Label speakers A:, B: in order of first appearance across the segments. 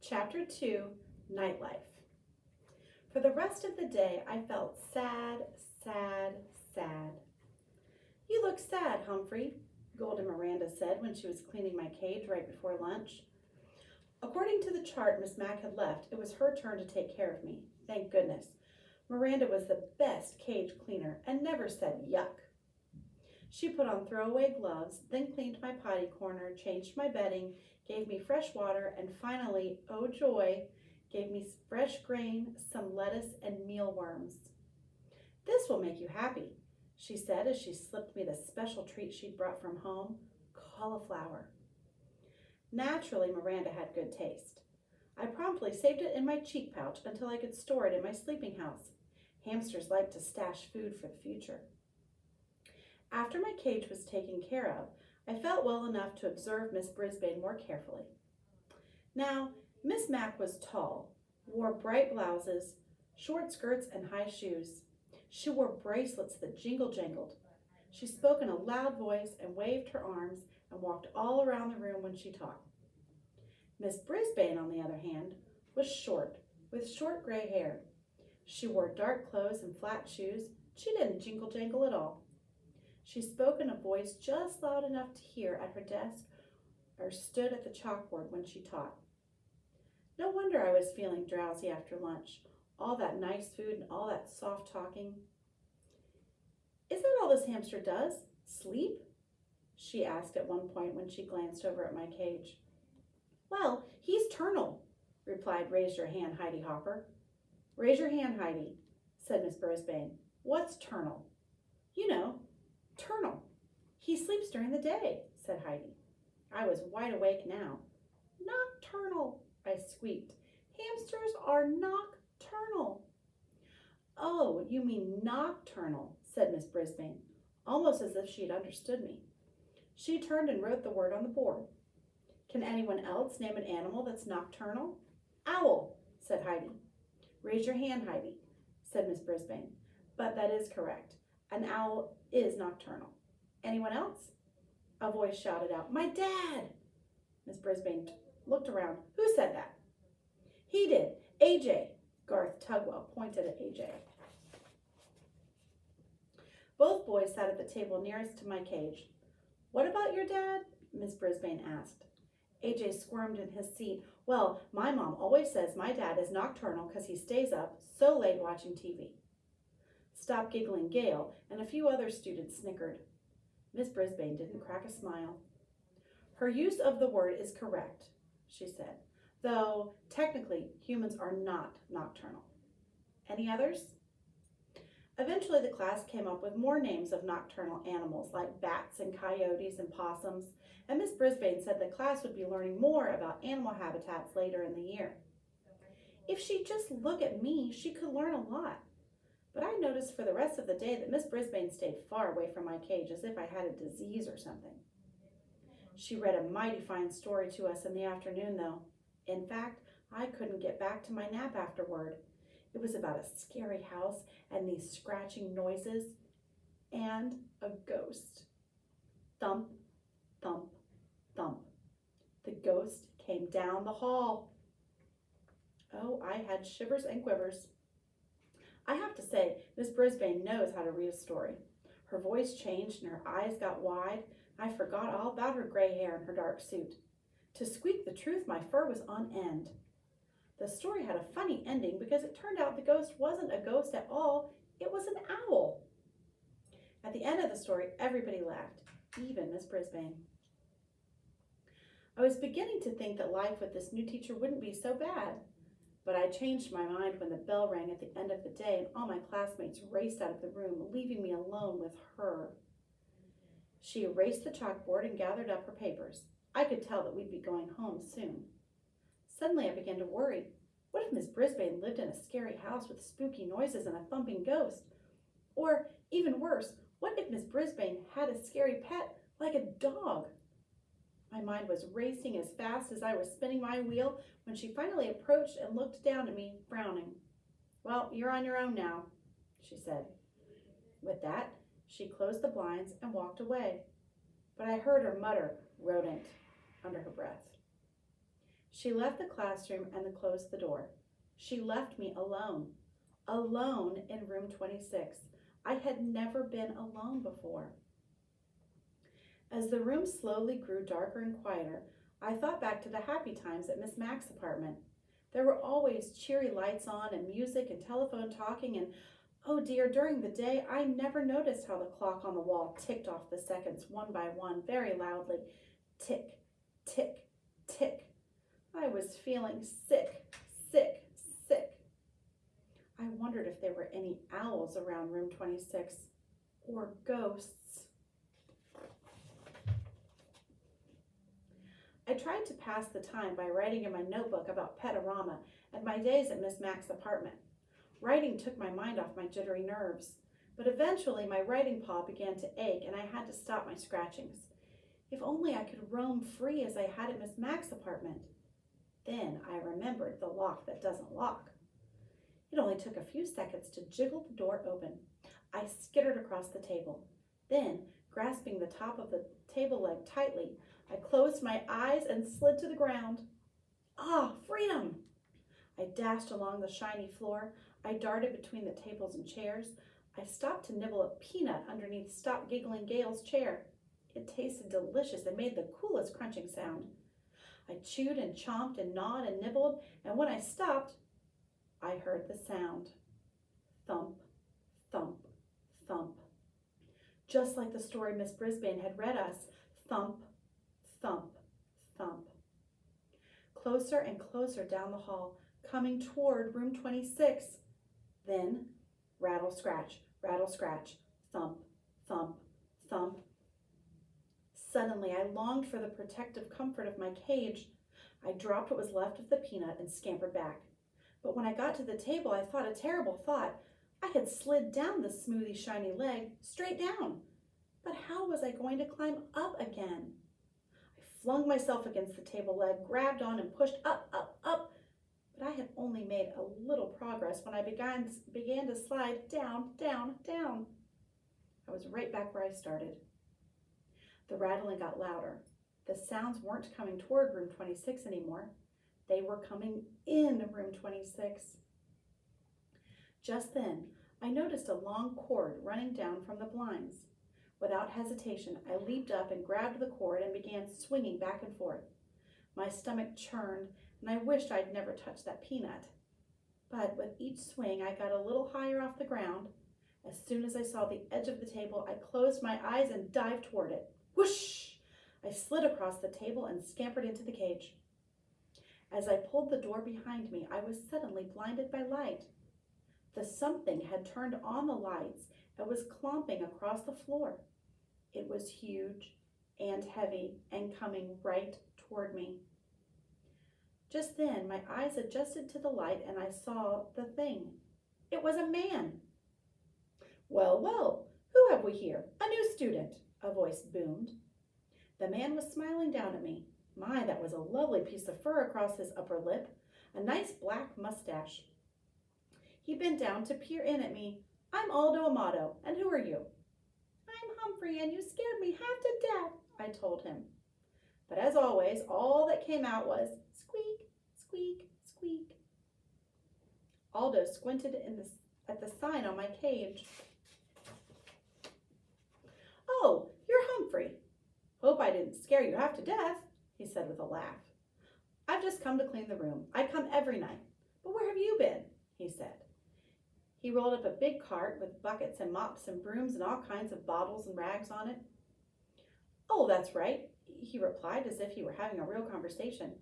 A: Chapter 2, Nightlife. For the rest of the day, I felt sad, sad, sad. You look sad, Humphrey, Golden Miranda said when she was cleaning my cage right before lunch. According to the chart Miss Mack had left, it was her turn to take care of me. Thank goodness. Miranda was the best cage cleaner and never said yuck. She put on throwaway gloves, then cleaned my potty corner, changed my bedding, gave me fresh water, and finally, oh joy, gave me fresh grain, some lettuce, and mealworms. This will make you happy, she said as she slipped me the special treat she'd brought from home, cauliflower. Naturally, Miranda had good taste. I promptly saved it in my cheek pouch until I could store it in my sleeping house. Hamsters like to stash food for the future. After my cage was taken care of, I felt well enough to observe Miss Brisbane more carefully. Now, Miss Mack was tall, wore bright blouses, short skirts, and high shoes. She wore bracelets that jingle-jangled. She spoke in a loud voice and waved her arms and walked all around the room when she talked. Miss Brisbane, on the other hand, was short, with short gray hair. She wore dark clothes and flat shoes. She didn't jingle-jangle at all. She spoke in a voice just loud enough to hear at her desk or stood at the chalkboard when she taught. No wonder I was feeling drowsy after lunch. All that nice food and all that soft talking. Is that all this hamster does? Sleep? She asked at one point when she glanced over at my cage. Well, he's ternal, replied Raise Your Hand, Heidi Hopper. Raise your hand, Heidi, said Miss Brisbane. What's ternal? You know, ternal. He sleeps during the day, said Heidi. I was wide awake now. Nocturnal, I squeaked. Hamsters are nocturnal. Oh, you mean nocturnal, said Miss Brisbane, almost as if she had understood me. She turned and wrote the word on the board. Can anyone else name an animal that's nocturnal? Owl, said Heidi. Raise your hand, Heidi, said Miss Brisbane. But that is correct. An owl is nocturnal. Anyone else? A voice shouted out, My dad! Miss Brisbane looked around. Who said that? He did. AJ. Garth Tugwell pointed at AJ. Both boys sat at the table nearest to my cage. What about your dad? Miss Brisbane asked. AJ squirmed in his seat. Well, my mom always says my dad is nocturnal because he stays up so late watching TV. Stop giggling, Gail, and a few other students snickered. Miss Brisbane didn't crack a smile. Her use of the word is correct, she said, though technically humans are not nocturnal. Any others? Eventually the class came up with more names of nocturnal animals like bats and coyotes and possums, and Miss Brisbane said the class would be learning more about animal habitats later in the year. If she'd just look at me, she could learn a lot. But I noticed for the rest of the day that Miss Brisbane stayed far away from my cage as if I had a disease or something. She read a mighty fine story to us in the afternoon, though. In fact, I couldn't get back to my nap afterward. It was about a scary house and these scratching noises and a ghost. Thump, thump, thump. The ghost came down the hall. Oh, I had shivers and quivers. I have to say, Miss Brisbane knows how to read a story. Her voice changed and her eyes got wide. I forgot all about her gray hair and her dark suit. To squeak the truth, my fur was on end. The story had a funny ending because it turned out the ghost wasn't a ghost at all. It was an owl. At the end of the story, everybody laughed, even Miss Brisbane. I was beginning to think that life with this new teacher wouldn't be so bad. But I changed my mind when the bell rang at the end of the day and all my classmates raced out of the room, leaving me alone with her. She erased the chalkboard and gathered up her papers. I could tell that we'd be going home soon. Suddenly I began to worry. What if Miss Brisbane lived in a scary house with spooky noises and a thumping ghost? Or, even worse, what if Miss Brisbane had a scary pet like a dog? My mind was racing as fast as I was spinning my wheel when she finally approached and looked down at me, frowning. Well, you're on your own now, she said. With that, she closed the blinds and walked away. But I heard her mutter, rodent, under her breath. She left the classroom and closed the door. She left me alone in room 26. I had never been alone before. As the room slowly grew darker and quieter, I thought back to the happy times at Miss Mack's apartment. There were always cheery lights on and music and telephone talking, and oh dear, during the day I never noticed how the clock on the wall ticked off the seconds one by one very loudly. Tick, tick, tick. I was feeling sick. I wondered if there were any owls around room 26 or ghosts. I tried to pass the time by writing in my notebook about Petarama and my days at Miss Mack's apartment. Writing took my mind off my jittery nerves, but eventually my writing paw began to ache and I had to stop my scratchings. If only I could roam free as I had at Miss Mack's apartment. Then I remembered the lock that doesn't lock. It only took a few seconds to jiggle the door open. I skittered across the table. Then, grasping the top of the table leg tightly, I closed my eyes and slid to the ground. Ah, freedom! I dashed along the shiny floor. I darted between the tables and chairs. I stopped to nibble a peanut underneath Stop Giggling Gail's chair. It tasted delicious and made the coolest crunching sound. I chewed and chomped and gnawed and nibbled, and when I stopped, I heard the sound. Thump, thump, thump. Just like the story Miss Brisbane had read us. Thump, thump, thump. Closer and closer down the hall, coming toward room 26. Then, rattle, scratch, thump, thump, thump. Suddenly, I longed for the protective comfort of my cage. I dropped what was left of the peanut and scampered back. But when I got to the table, I thought a terrible thought. I had slid down the smoothie, shiny leg, straight down. But how was I going to climb up again? I flung myself against the table leg, grabbed on and pushed up. But I had only made a little progress when I began to slide down. I was right back where I started. The rattling got louder. The sounds weren't coming toward room 26 anymore. They were coming in room 26. Just then, I noticed a long cord running down from the blinds. Without hesitation, I leaped up and grabbed the cord and began swinging back and forth. My stomach churned, and I wished I'd never touched that peanut. But with each swing, I got a little higher off the ground. As soon as I saw the edge of the table, I closed my eyes and dived toward it. Whoosh! I slid across the table and scampered into the cage. As I pulled the door behind me, I was suddenly blinded by light. The something had turned on the lights and was clomping across the floor. It was huge and heavy and coming right toward me. Just then, my eyes adjusted to the light and I saw the thing. It was a man. Well, who have we here? A new student, a voice boomed. The man was smiling down at me. My, that was a lovely piece of fur across his upper lip, a nice black mustache. He bent down to peer in at me. I'm Aldo Amato, and who are you? I'm Humphrey, and you scared me half to death, I told him. But as always, all that came out was squeak, squeak, squeak. Aldo squinted at the sign on my cage. Oh, you're Humphrey. Hope I didn't scare you half to death, he said with a laugh. I've just come to clean the room. I come every night. But where have you been? He said. He rolled up a big cart with buckets and mops and brooms and all kinds of bottles and rags on it. Oh, that's right, he replied as if he were having a real conversation.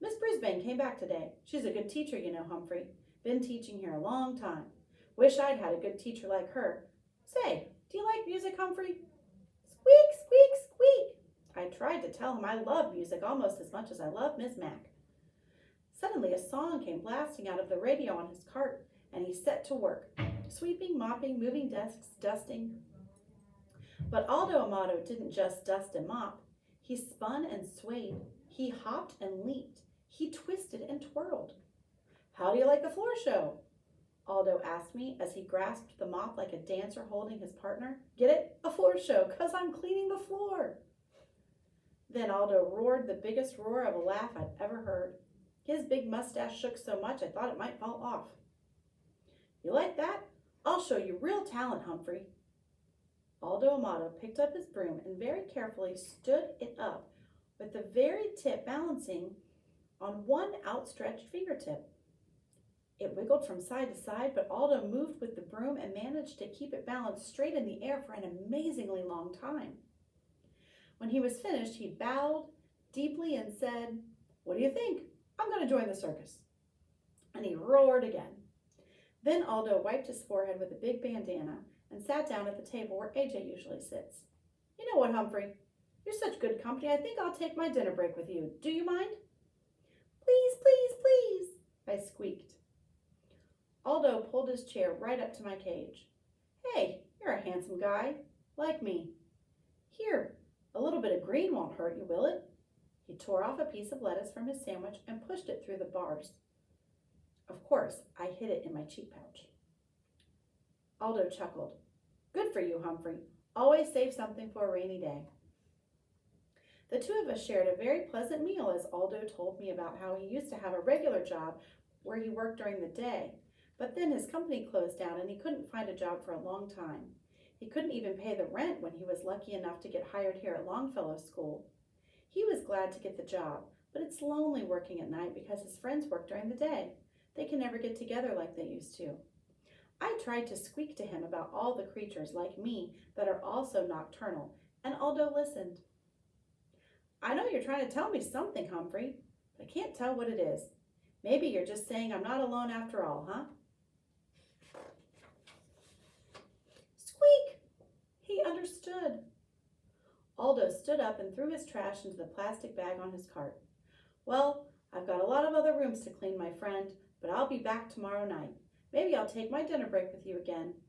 A: Miss Brisbane came back today. She's a good teacher, you know, Humphrey. Been teaching here a long time. Wish I'd had a good teacher like her. Say, do you like music, Humphrey? Squeak, squeak, squeak. I tried to tell him I love music almost as much as I love Miss Mack. Suddenly a song came blasting out of the radio on his cart, and he set to work, sweeping, mopping, moving desks, dusting. But Aldo Amato didn't just dust and mop. He spun and swayed. He hopped and leaped. He twisted and twirled. How do you like the floor show? Aldo asked me as he grasped the mop like a dancer holding his partner. Get it? A floor show, 'cause I'm cleaning the floor. Then Aldo roared the biggest roar of a laugh I'd ever heard. His big mustache shook so much I thought it might fall off. You like that? I'll show you real talent, Humphrey. Aldo Amato picked up his broom and very carefully stood it up with the very tip balancing on one outstretched fingertip. It wiggled from side to side, but Aldo moved with the broom and managed to keep it balanced straight in the air for an amazingly long time. When he was finished, he bowed deeply and said, "What do you think? I'm going to join the circus." And he roared again. Then Aldo wiped his forehead with a big bandana and sat down at the table where AJ usually sits. "You know what, Humphrey? You're such good company, I think I'll take my dinner break with you. Do you mind?" "Please, please, please," I squeaked. Aldo pulled his chair right up to my cage. "Hey, you're a handsome guy, like me. Here, a little bit of green won't hurt you, will it?" He tore off a piece of lettuce from his sandwich and pushed it through the bars. Of course, I hid it in my cheek pouch. Aldo chuckled. "Good for you, Humphrey. Always save something for a rainy day." The two of us shared a very pleasant meal as Aldo told me about how he used to have a regular job where he worked during the day, but then his company closed down and he couldn't find a job for a long time. He couldn't even pay the rent when he was lucky enough to get hired here at Longfellow School. He was glad to get the job, but it's lonely working at night because his friends work during the day. They can never get together like they used to. I tried to squeak to him about all the creatures like me that are also nocturnal, and Aldo listened. "I know you're trying to tell me something, Humphrey, but I can't tell what it is. Maybe you're just saying I'm not alone after all, huh?" Squeak! He understood. Aldo stood up and threw his trash into the plastic bag on his cart. "Well, I've got a lot of other rooms to clean, my friend, but I'll be back tomorrow night. Maybe I'll take my dinner break with you again."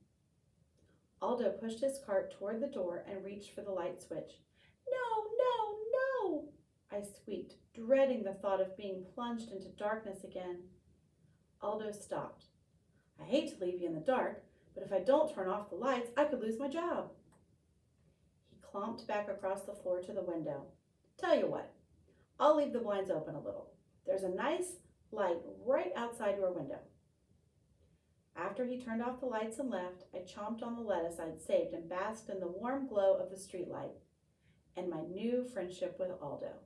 A: Aldo pushed his cart toward the door and reached for the light switch. "No, no, no," I squeaked, dreading the thought of being plunged into darkness again. Aldo stopped. "I hate to leave you in the dark, but if I don't turn off the lights, I could lose my job." He clomped back across the floor to the window. "Tell you what, I'll leave the blinds open a little. There's a nice light right outside your window." After he turned off the lights and left, I chomped on the lettuce I'd saved and basked in the warm glow of the streetlight and my new friendship with Aldo.